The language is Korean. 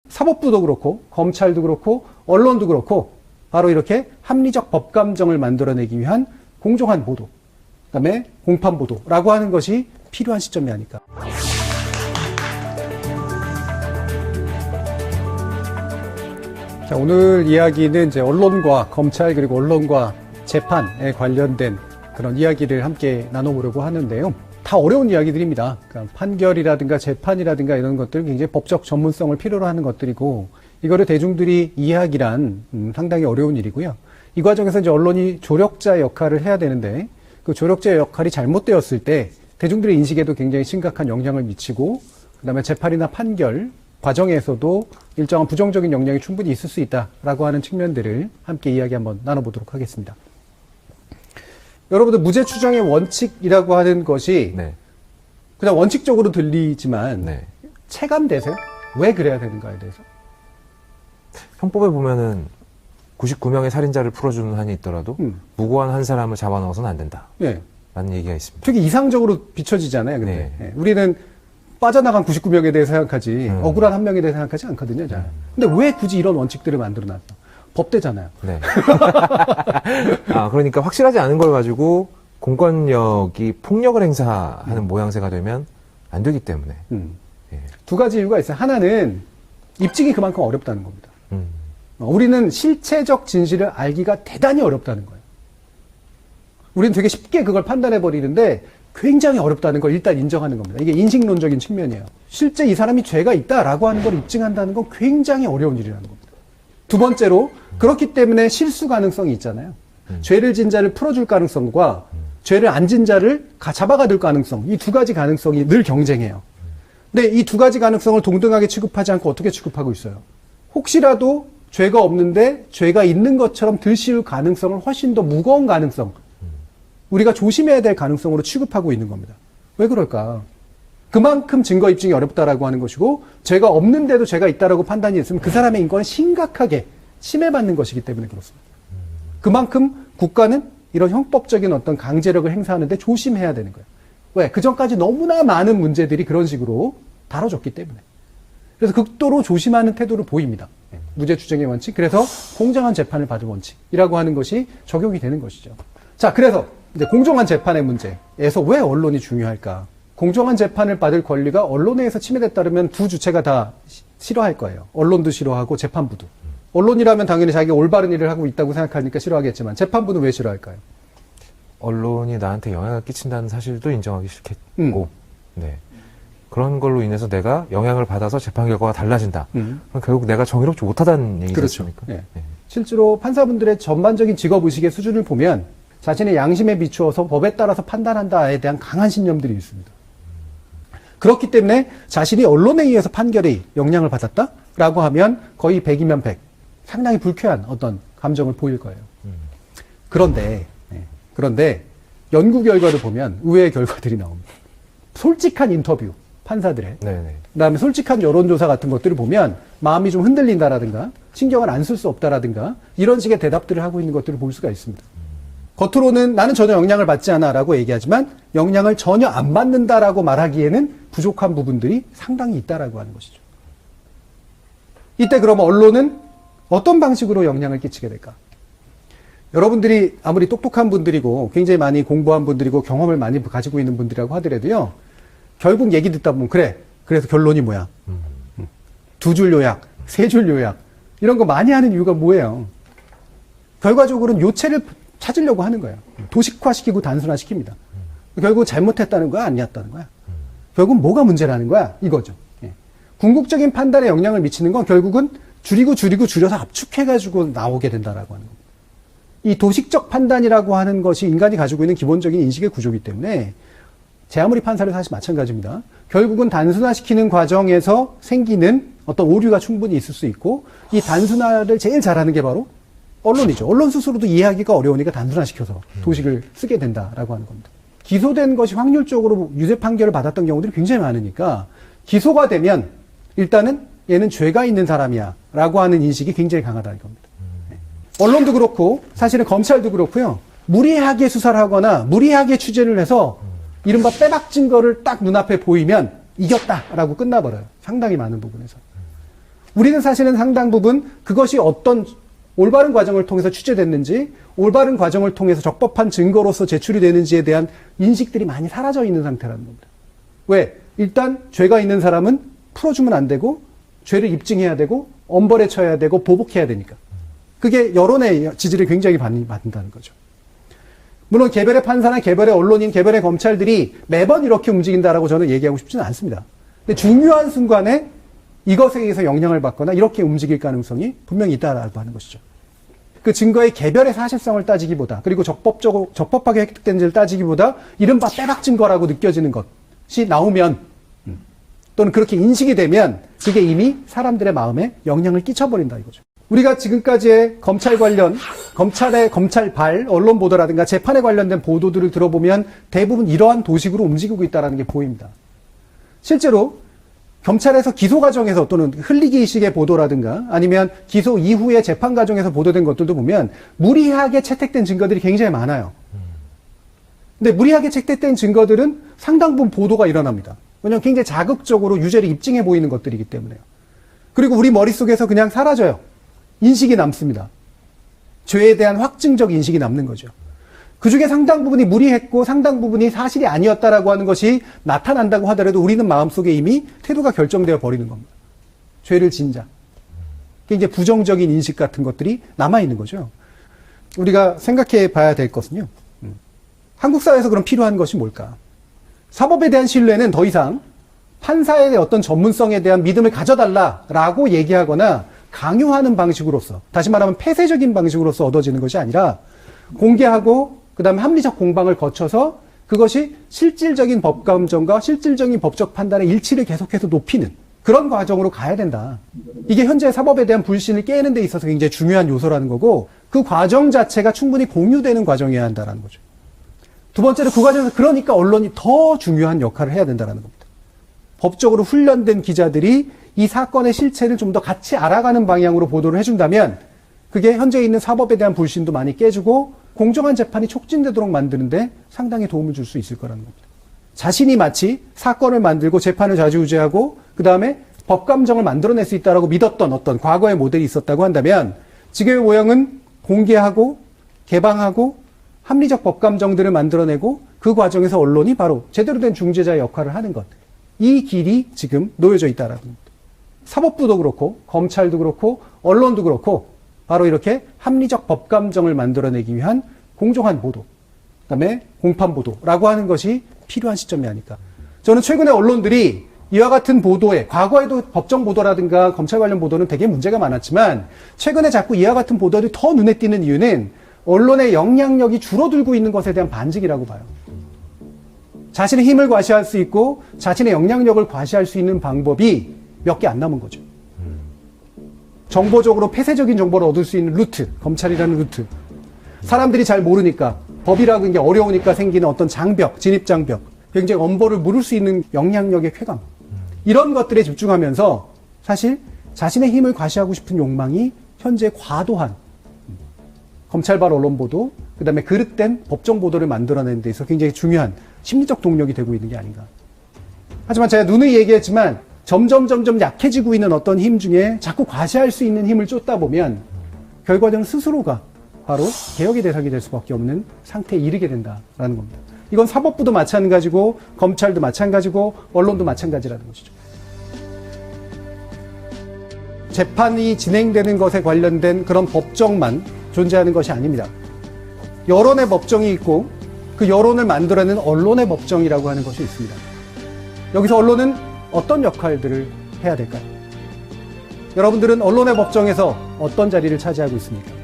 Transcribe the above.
사법부도 그렇고 검찰도 그렇고 언론도 그렇고 바로 이렇게 합리적 법감정을 만들어내기 위한 공정한 보도, 그다음에 공판 보도라고 하는 것이 필요한 시점이 아닐까. 자, 오늘 이야기는 이제 언론과 검찰 그리고 언론과 재판에 관련된 그런 이야기를 함께 나눠보려고 하는데요. 다 어려운 이야기들입니다. 그러니까 판결이라든가 재판이라든가 이런 것들 굉장히 법적 전문성을 필요로 하는 것들이고 이거를 대중들이 이해하기란 상당히 어려운 일이고요. 이 과정에서 이제 언론이 조력자 역할을 해야 되는데 그 조력자 역할이 잘못되었을 때 대중들의 인식에도 굉장히 심각한 영향을 미치고 그다음에 재판이나 판결 과정에서도 일정한 부정적인 영향이 충분히 있을 수 있다라고 하는 측면들을 함께 이야기 한번 나눠보도록 하겠습니다. 여러분들 무죄 추정의 원칙이라고 하는 것이 네. 그냥 원칙적으로 들리지만 네. 체감되세요? 왜 그래야 되는가에 대해서? 형법에 보면은 99명의 살인자를 풀어주는 한이 있더라도 무고한 한 사람을 잡아넣어서는 안 된다. 네. 라는 얘기가 있습니다. 되게 이상적으로 비춰지잖아요. 근데 네. 우리는 빠져나간 99명에 대해 생각하지 억울한 한 명에 대해 생각하지 않거든요. 잘. 근데 왜 굳이 이런 원칙들을 만들어놨나? 법대잖아요. 네. 그러니까 확실하지 않은 걸 가지고 공권력이 폭력을 행사하는 모양새가 되면 안 되기 때문에. 예. 두 가지 이유가 있어요. 하나는 입증이 그만큼 어렵다는 겁니다. 우리는 실체적 진실을 알기가 대단히 어렵다는 거예요. 우리는 되게 쉽게 그걸 판단해 버리는데 굉장히 어렵다는 걸 일단 인정하는 겁니다. 이게 인식론적인 측면이에요. 실제 이 사람이 죄가 있다라고 하는 걸 입증한다는 건 굉장히 어려운 일이라는 겁니다. 두 번째로 그렇기 때문에 실수 가능성이 있잖아요. 죄를 진 자를 풀어줄 가능성과 죄를 안 진 자를 잡아가둘 가능성, 이 두 가지 가능성이 늘 경쟁해요. 근데 이 두 가지 가능성을 동등하게 취급하지 않고 어떻게 취급하고 있어요? 혹시라도 죄가 없는데 죄가 있는 것처럼 들씌울 가능성을 훨씬 더 무거운 가능성, 우리가 조심해야 될 가능성으로 취급하고 있는 겁니다. 왜 그럴까? 그만큼 증거 입증이 어렵다라고 하는 것이고 죄가 없는데도 죄가 있다라고 판단이 있으면 그 사람의 인권은 심각하게 침해받는 것이기 때문에 그렇습니다. 그만큼 국가는 이런 형법적인 어떤 강제력을 행사하는데 조심해야 되는 거예요. 왜? 그전까지 너무나 많은 문제들이 그런 식으로 다뤄졌기 때문에. 그래서 극도로 조심하는 태도를 보입니다. 무죄 추정의 원칙, 그래서 공정한 재판을 받을 원칙이라고 하는 것이 적용이 되는 것이죠. 자, 그래서 이제 공정한 재판의 문제에서 왜 언론이 중요할까? 공정한 재판을 받을 권리가 언론에 의해서 침해됐다면 두 주체가 다 싫어할 거예요. 언론도 싫어하고 재판부도. 언론이라면 당연히 자기가 올바른 일을 하고 있다고 생각하니까 싫어하겠지만 재판부는 왜 싫어할까요? 언론이 나한테 영향을 끼친다는 사실도 인정하기 싫겠고, 네. 그런 걸로 인해서 내가 영향을 받아서 재판 결과가 달라진다. 그럼 결국 내가 정의롭지 못하다는 얘기지 그렇죠. 않습니까? 네. 네. 실제로 판사분들의 전반적인 직업의식의 수준을 보면 자신의 양심에 비추어서 법에 따라서 판단한다에 대한 강한 신념들이 있습니다. 그렇기 때문에 자신이 언론에 의해서 판결이 영향을 받았다라고 하면 거의 100이면 100. 상당히 불쾌한 어떤 감정을 보일 거예요. 그런데 연구 결과를 보면 의외의 결과들이 나옵니다. 솔직한 인터뷰, 판사들의. 네네. 그다음에 솔직한 여론조사 같은 것들을 보면 마음이 좀 흔들린다라든가 신경을 안 쓸 수 없다라든가 이런 식의 대답들을 하고 있는 것들을 볼 수가 있습니다. 겉으로는 나는 전혀 영향을 받지 않아 라고 얘기하지만 영향을 전혀 안 받는다라고 말하기에는 부족한 부분들이 상당히 있다라고 하는 것이죠. 이때 그러면 언론은 어떤 방식으로 영향을 끼치게 될까? 여러분들이 아무리 똑똑한 분들이고 굉장히 많이 공부한 분들이고 경험을 많이 가지고 있는 분들이라고 하더라도요. 결국 얘기 듣다 보면 그래. 그래서 결론이 뭐야? 두 줄 요약, 세 줄 요약 이런 거 많이 하는 이유가 뭐예요? 결과적으로는 요체를 찾으려고 하는 거예요. 도식화시키고 단순화시킵니다. 결국 잘못했다는 거야? 아니었다는 거야? 결국 뭐가 문제라는 거야? 이거죠. 예. 궁극적인 판단에 영향을 미치는 건 결국은 줄여서 압축해가지고 나오게 된다라고 하는 겁니다. 이 도식적 판단이라고 하는 것이 인간이 가지고 있는 기본적인 인식의 구조이기 때문에 제 아무리 판사를 사실 마찬가지입니다. 결국은 단순화시키는 과정에서 생기는 어떤 오류가 충분히 있을 수 있고 이 단순화를 제일 잘하는 게 바로 언론이죠. 언론 스스로도 이해하기가 어려우니까 단순화시켜서 도식을 쓰게 된다라고 하는 겁니다. 기소된 것이 확률적으로 유죄 판결을 받았던 경우들이 굉장히 많으니까 기소가 되면 일단은 얘는 죄가 있는 사람이야 라고 하는 인식이 굉장히 강하다는 겁니다. 언론도 그렇고 사실은 검찰도 그렇고요. 무리하게 수사를 하거나 무리하게 취재를 해서 이른바 빼박 증거를 딱 눈앞에 보이면 이겼다라고 끝나버려요. 상당히 많은 부분에서. 우리는 사실은 상당 부분 그것이 어떤 올바른 과정을 통해서 취재됐는지, 올바른 과정을 통해서 적법한 증거로서 제출이 되는지에 대한 인식들이 많이 사라져 있는 상태라는 겁니다. 왜? 일단 죄가 있는 사람은 풀어주면 안 되고, 죄를 입증해야 되고, 엄벌에 처해야 되고, 보복해야 되니까. 그게 여론의 지지를 굉장히 많이 받는다는 거죠. 물론 개별의 판사나 개별의 언론인, 개별의 검찰들이 매번 이렇게 움직인다라고 저는 얘기하고 싶지는 않습니다. 근데 중요한 순간에 이것에 의해서 영향을 받거나 이렇게 움직일 가능성이 분명히 있다라고 하는 것이죠. 그 증거의 개별의 사실성을 따지기보다, 그리고 적법하게 획득된지를 따지기보다 이른바 빼박 증거라고 느껴지는 것이 나오면, 또는 그렇게 인식이 되면 그게 이미 사람들의 마음에 영향을 끼쳐버린다 이거죠. 우리가 지금까지의 검찰의 검찰발 언론 보도라든가 재판에 관련된 보도들을 들어보면 대부분 이러한 도식으로 움직이고 있다는 게 보입니다. 실제로 경찰에서 기소 과정에서 또는 흘리기식의 보도라든가 아니면 기소 이후의 재판 과정에서 보도된 것들도 보면 무리하게 채택된 증거들이 굉장히 많아요. 근데 무리하게 채택된 증거들은 상당 부분 보도가 일어납니다. 왜냐하면 굉장히 자극적으로 유죄를 입증해 보이는 것들이기 때문에요. 그리고 우리 머릿속에서 그냥 사라져요. 인식이 남습니다. 죄에 대한 확증적 인식이 남는 거죠. 그 중에 상당 부분이 무리했고 상당 부분이 사실이 아니었다라고 하는 것이 나타난다고 하더라도 우리는 마음속에 이미 태도가 결정되어 버리는 겁니다. 죄를 진자. 그게 이제 부정적인 인식 같은 것들이 남아있는 거죠. 우리가 생각해 봐야 될 것은요. 한국 사회에서 그럼 필요한 것이 뭘까? 사법에 대한 신뢰는 더 이상 판사의 어떤 전문성에 대한 믿음을 가져달라라고 얘기하거나 강요하는 방식으로서, 다시 말하면 폐쇄적인 방식으로서 얻어지는 것이 아니라 공개하고 그다음에 합리적 공방을 거쳐서 그것이 실질적인 법감정과 실질적인 법적 판단의 일치를 계속해서 높이는 그런 과정으로 가야 된다. 이게 현재 사법에 대한 불신을 깨는 데 있어서 굉장히 중요한 요소라는 거고, 그 과정 자체가 충분히 공유되는 과정이어야 한다는 거죠. 두 번째로 그 과정에서 그러니까 언론이 더 중요한 역할을 해야 된다는 겁니다. 법적으로 훈련된 기자들이 이 사건의 실체를 좀 더 같이 알아가는 방향으로 보도를 해준다면 그게 현재 있는 사법에 대한 불신도 많이 깨지고 공정한 재판이 촉진되도록 만드는데 상당히 도움을 줄 수 있을 거라는 겁니다. 자신이 마치 사건을 만들고 재판을 좌지우지하고 그 다음에 법감정을 만들어낼 수 있다고 믿었던 어떤 과거의 모델이 있었다고 한다면 지금의 모형은 공개하고 개방하고 합리적 법감정들을 만들어내고 그 과정에서 언론이 바로 제대로 된 중재자의 역할을 하는 것. 이 길이 지금 놓여져 있다라는 겁니다. 사법부도 그렇고 검찰도 그렇고 언론도 그렇고 바로 이렇게 합리적 법감정을 만들어내기 위한 공정한 보도, 그다음에 공판 보도라고 하는 것이 필요한 시점이 아닐까. 저는 최근에 언론들이 이와 같은 보도에, 과거에도 법정 보도라든가 검찰 관련 보도는 되게 문제가 많았지만 최근에 자꾸 이와 같은 보도들이 더 눈에 띄는 이유는 언론의 영향력이 줄어들고 있는 것에 대한 반증이라고 봐요. 자신의 힘을 과시할 수 있고 자신의 영향력을 과시할 수 있는 방법이 몇 개 안 남은 거죠. 정보적으로 폐쇄적인 정보를 얻을 수 있는 루트, 검찰이라는 루트. 사람들이 잘 모르니까, 법이라는 게 어려우니까 생기는 어떤 장벽, 진입장벽, 굉장히 엄벌을 물을 수 있는 영향력의 쾌감. 이런 것들에 집중하면서 사실 자신의 힘을 과시하고 싶은 욕망이 현재 과도한 검찰발 언론 보도, 그 다음에 그릇된 법정 보도를 만들어내는 데 있어서 굉장히 중요한 심리적 동력이 되고 있는 게 아닌가. 하지만 제가 누누이 얘기했지만 점점 약해지고 있는 어떤 힘 중에 자꾸 과시할 수 있는 힘을 쫓다 보면 결과적으로 스스로가 바로 개혁의 대상이 될 수밖에 없는 상태에 이르게 된다라는 겁니다. 이건 사법부도 마찬가지고 검찰도 마찬가지고 언론도 마찬가지라는 것이죠. 재판이 진행되는 것에 관련된 그런 법정만 존재하는 것이 아닙니다. 여론의 법정이 있고 그 여론을 만들어내는 언론의 법정이라고 하는 것이 있습니다. 여기서 언론은 어떤 역할들을 해야 될까요? 여러분들은 언론의 법정에서 어떤 자리를 차지하고 있습니까?